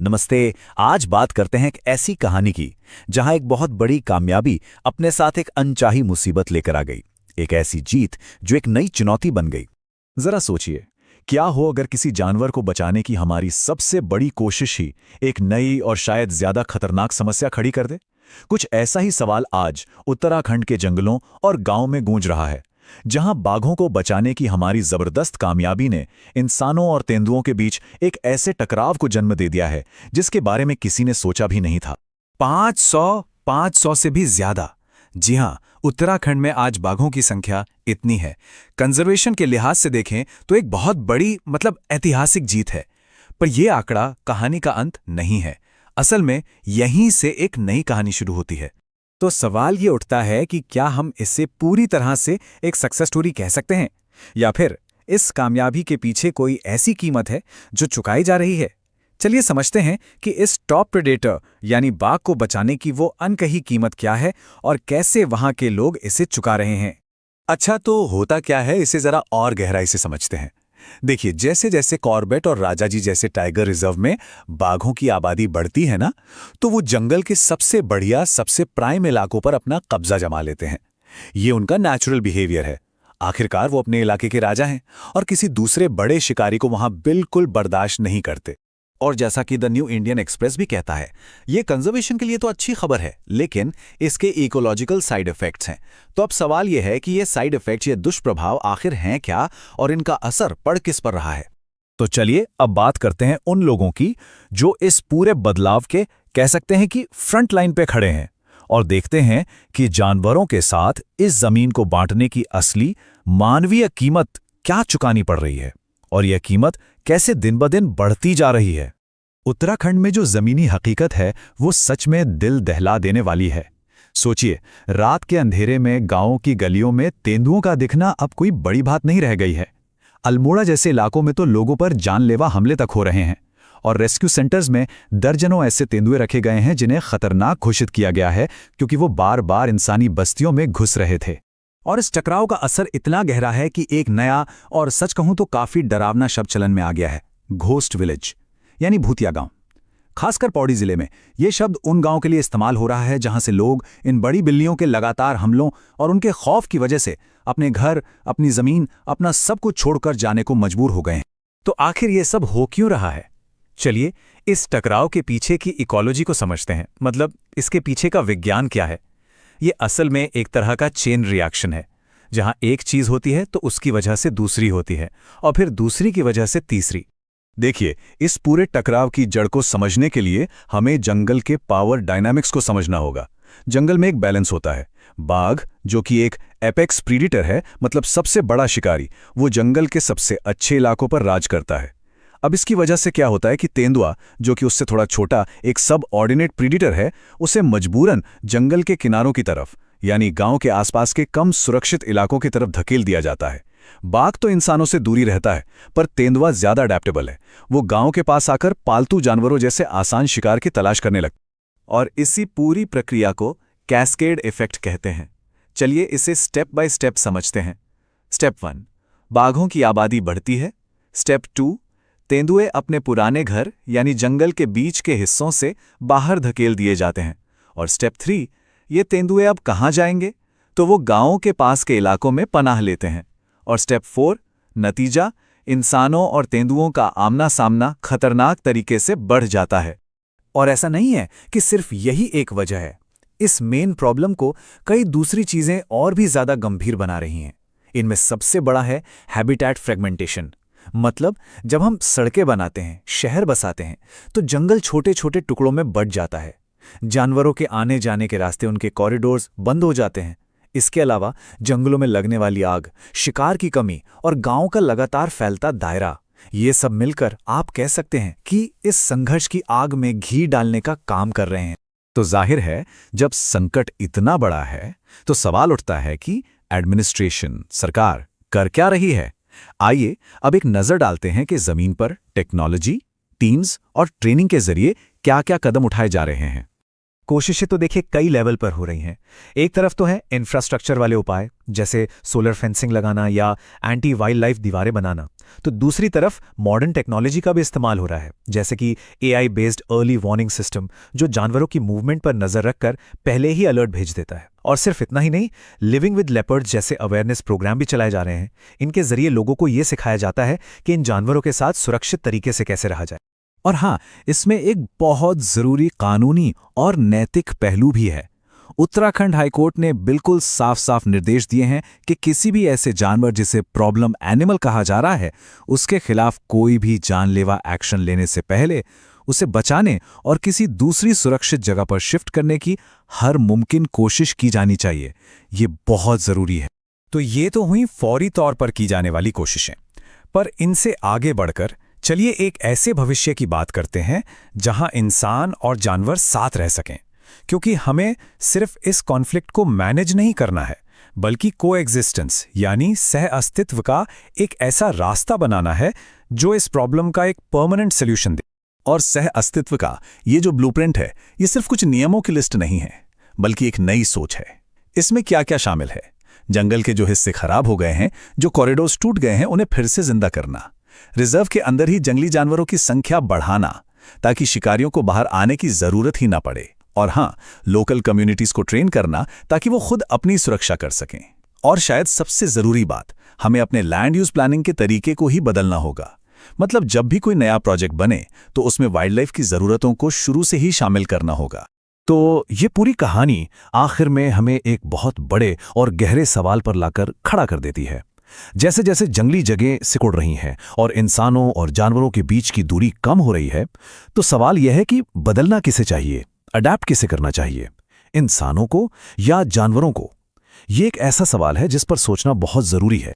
नमस्ते। आज बात करते हैं एक ऐसी कहानी की जहां एक बहुत बड़ी कामयाबी अपने साथ एक अनचाही मुसीबत लेकर आ गई। एक ऐसी जीत जो एक नई चुनौती बन गई। जरा सोचिए, क्या हो अगर किसी जानवर को बचाने की हमारी सबसे बड़ी कोशिश ही एक नई और शायद ज्यादा खतरनाक समस्या खड़ी कर दे। कुछ ऐसा ही सवाल आज उत्तराखंड के जंगलों और गांव में गूंज रहा है, जहां बाघों को बचाने की हमारी जबरदस्त कामयाबी ने इंसानों और तेंदुओं के बीच एक ऐसे टकराव को जन्म दे दिया है जिसके बारे में किसी ने सोचा भी नहीं था। 500 से भी ज्यादा। जी हां, उत्तराखंड में आज बाघों की संख्या इतनी है। कंजर्वेशन के लिहाज से देखें तो एक बहुत बड़ी ऐतिहासिक जीत है। पर यह आंकड़ा कहानी का अंत नहीं है। असल में यहीं से एक नई कहानी शुरू होती है। तो सवाल ये उठता है कि क्या हम इसे पूरी तरह से एक सक्सेस स्टोरी कह सकते हैं, या फिर इस कामयाबी के पीछे कोई ऐसी कीमत है जो चुकाई जा रही है। चलिए समझते हैं कि इस टॉप प्रेडेटर यानी बाघ को बचाने की वो अनकही कीमत क्या है और कैसे वहां के लोग इसे चुका रहे हैं। अच्छा, तो होता क्या है, इसे जरा और गहराई से समझते हैं। देखिए, जैसे जैसे कॉर्बेट और राजाजी जैसे टाइगर रिजर्व में बाघों की आबादी बढ़ती है ना, तो वो जंगल के सबसे बढ़िया, सबसे प्राइम इलाकों पर अपना कब्जा जमा लेते हैं। ये उनका नेचुरल बिहेवियर है। आखिरकार वो अपने इलाके के राजा हैं और किसी दूसरे बड़े शिकारी को वहां बिल्कुल बर्दाश्त नहीं करते। और जैसा कि द न्यू इंडियन एक्सप्रेस भी कहता है, ये कंजर्वेशन के लिए तो अच्छी खबर है, लेकिन इसके इकोलॉजिकल साइड इफेक्ट्स हैं। तो अब सवाल यह है कि ये साइड इफेक्ट्स, ये दुष्प्रभाव आखिर हैं क्या और इनका असर पड़ किस पर रहा है। तो चलिए अब बात करते हैं उन लोगों की जो इस पूरे बदलाव के कह सकते हैं कि फ्रंट लाइन पे खड़े हैं, और देखते हैं कि जानवरों के साथ इस जमीन को बांटने की असली मानवीय कीमत क्या चुकानी पड़ रही है, और यह कीमत कैसे दिन ब दिन बढ़ती जा रही है। उत्तराखंड में जो जमीनी हकीकत है वो सच में दिल दहला देने वाली है। सोचिए, रात के अंधेरे में गांवों की गलियों में तेंदुओं का दिखना अब कोई बड़ी बात नहीं रह गई है। अल्मोड़ा जैसे इलाकों में तो लोगों पर जानलेवा हमले तक हो रहे हैं, और रेस्क्यू सेंटर्स में दर्जनों ऐसे तेंदुए रखे गए हैं जिन्हें खतरनाक घोषित किया गया है क्योंकि वो बार बार इंसानी बस्तियों में घुस रहे थे। और इस टकराव का असर इतना गहरा है कि एक नया और सच कहूं तो काफी डरावना शब्द चलन में आ गया है, घोस्ट विलेज यानी भूतिया गांव। खासकर पौड़ी जिले में यह शब्द उन गांवों के लिए इस्तेमाल हो रहा है जहां से लोग इन बड़ी बिल्लियों के लगातार हमलों और उनके खौफ की वजह से अपने घर, अपनी जमीन, अपना सब कुछ छोड़कर जाने को मजबूर हो गए हैं। तो आखिर ये सब हो क्यों रहा है? चलिए इस टकराव के पीछे की इकोलॉजी को समझते हैं, मतलब इसके पीछे का विज्ञान क्या है। ये असल में एक तरह का चेन रिएक्शन है, जहां एक चीज होती है तो उसकी वजह से दूसरी होती है, और फिर दूसरी की वजह से तीसरी। देखिए, इस पूरे टकराव की जड़ को समझने के लिए हमें जंगल के पावर डायनामिक्स को समझना होगा। जंगल में एक बैलेंस होता है। बाघ, जो कि एक एपेक्स प्रीडेटर है, मतलब सबसे बड़ा शिकारी, वो जंगल के सबसे अच्छे इलाकों पर राज करता है। अब इसकी वजह से क्या होता है कि तेंदुआ, जो कि उससे थोड़ा छोटा एक सब ऑर्डिनेट प्रीडेटर है, उसे मजबूरन जंगल के किनारों की तरफ यानी गांव के आसपास के कम सुरक्षित इलाकों की तरफ धकेल दिया जाता है। बाघ तो इंसानों से दूरी रहता है, पर तेंदुआ ज्यादा अडेप्टेबल है। वो गांव के पास आकर पालतू जानवरों जैसे आसान शिकार की तलाश करने लगता है। और इसी पूरी प्रक्रिया को कैस्केड इफेक्ट कहते हैं। चलिए इसे स्टेप बाय स्टेप समझते हैं। स्टेप 1, बाघों की आबादी बढ़ती है। स्टेप 2, तेंदुए अपने पुराने घर यानी जंगल के बीच के हिस्सों से बाहर धकेल दिए जाते हैं। और स्टेप 3, ये तेंदुए अब कहाँ जाएंगे, तो वो गांवों के पास के इलाकों में पनाह लेते हैं। और स्टेप 4, नतीजा, इंसानों और तेंदुओं का आमना सामना खतरनाक तरीके से बढ़ जाता है। और ऐसा नहीं है कि सिर्फ यही एक वजह है। इस मेन प्रॉब्लम को कई दूसरी चीजें और भी ज्यादा गंभीर बना रही हैं। इनमें सबसे बड़ा है हैबिटेट फ्रेगमेंटेशन। मतलब जब हम सड़कें बनाते हैं, शहर बसाते हैं, तो जंगल छोटे छोटे टुकड़ों में बंट जाता है। जानवरों के आने जाने के रास्ते, उनके कॉरिडोर्स बंद हो जाते हैं। इसके अलावा जंगलों में लगने वाली आग, शिकार की कमी और गांव का लगातार फैलता दायरा, ये सब मिलकर आप कह सकते हैं कि इस संघर्ष की आग में घी डालने का काम कर रहे हैं। तो जाहिर है, जब संकट इतना बड़ा है तो सवाल उठता है कि एडमिनिस्ट्रेशन, सरकार कर क्या रही है। आइए अब एक नजर डालते हैं कि जमीन पर टेक्नोलॉजी, टीम्स और ट्रेनिंग के जरिए क्या क्या कदम उठाए जा रहे हैं। कोशिशें तो देखिए कई लेवल पर हो रही हैं। एक तरफ तो है इंफ्रास्ट्रक्चर वाले उपाय, जैसे सोलर फेंसिंग लगाना या एंटी वाइल्ड लाइफ दीवारें बनाना। तो दूसरी तरफ मॉडर्न टेक्नोलॉजी का भी इस्तेमाल हो रहा है, जैसे कि AI based early warning system, जो जानवरों की मूवमेंट पर नजर रखकर पहले ही अलर्ट भेज देता है। और सिर्फ इतना ही नहीं, लिविंग विद लेपर्ड्स जैसे अवेयरनेस प्रोग्राम भी चलाए जा रहे हैं। इनके जरिए लोगों को ये सिखाया जाता है कि इन जानवरों के साथ सुरक्षित तरीके से कैसे रहा जाए। और हाँ, इसमें एक बहुत जरूरी कानूनी और नैतिक पहलू भी है। उत्तराखंड हाईकोर्ट ने बिल्कुल साफ साफ निर्देश दिए हैं कि किसी भी ऐसे जानवर जिसे प्रॉब्लम एनिमल कहा जा रहा है, उसके खिलाफ कोई भी जानलेवा एक्शन लेने से पहले उसे बचाने और किसी दूसरी सुरक्षित जगह पर शिफ्ट करने की हर मुमकिन कोशिश की जानी चाहिए। ये बहुत जरूरी है। तो ये तो हुई फौरी तौर पर की जाने वाली कोशिशें, पर इनसे आगे बढ़कर चलिए एक ऐसे भविष्य की बात करते हैं जहां इंसान और जानवर साथ रह सकें, क्योंकि हमें सिर्फ इस कॉन्फ्लिक्ट को मैनेज नहीं करना है, बल्कि कोएग्जिस्टेंस यानी सह अस्तित्व का एक ऐसा रास्ता बनाना है जो इस प्रॉब्लम का एक परमानेंट सॉल्यूशन दे। और सह अस्तित्व का ये जो ब्लूप्रिंट है, ये सिर्फ कुछ नियमों की लिस्ट नहीं है, बल्कि एक नई सोच है। इसमें क्या क्या शामिल है? जंगल के जो हिस्से खराब हो गए हैं, जो कॉरिडोर्स टूट गए हैं, उन्हें फिर से जिंदा करना, रिजर्व के अंदर ही जंगली जानवरों की संख्या बढ़ाना ताकि शिकारियों को बाहर आने की जरूरत ही ना पड़े, और हाँ, लोकल कम्युनिटीज को ट्रेन करना ताकि वो खुद अपनी सुरक्षा कर सकें। और शायद सबसे जरूरी बात, हमें अपने लैंड यूज प्लानिंग के तरीके को ही बदलना होगा। मतलब जब भी कोई नया प्रोजेक्ट बने तो उसमें वाइल्ड लाइफ की जरूरतों को शुरू से ही शामिल करना होगा। तो ये पूरी कहानी आखिर में हमें एक बहुत बड़े और गहरे सवाल पर लाकर खड़ा कर देती है। जैसे जैसे जंगली जगहें सिकुड़ रही हैं और इंसानों और जानवरों के बीच की दूरी कम हो रही है, तो सवाल यह है कि बदलना किसे चाहिए, अडैप्ट किसे करना चाहिए, इंसानों को या जानवरों को? ये एक ऐसा सवाल है जिस पर सोचना बहुत जरूरी है।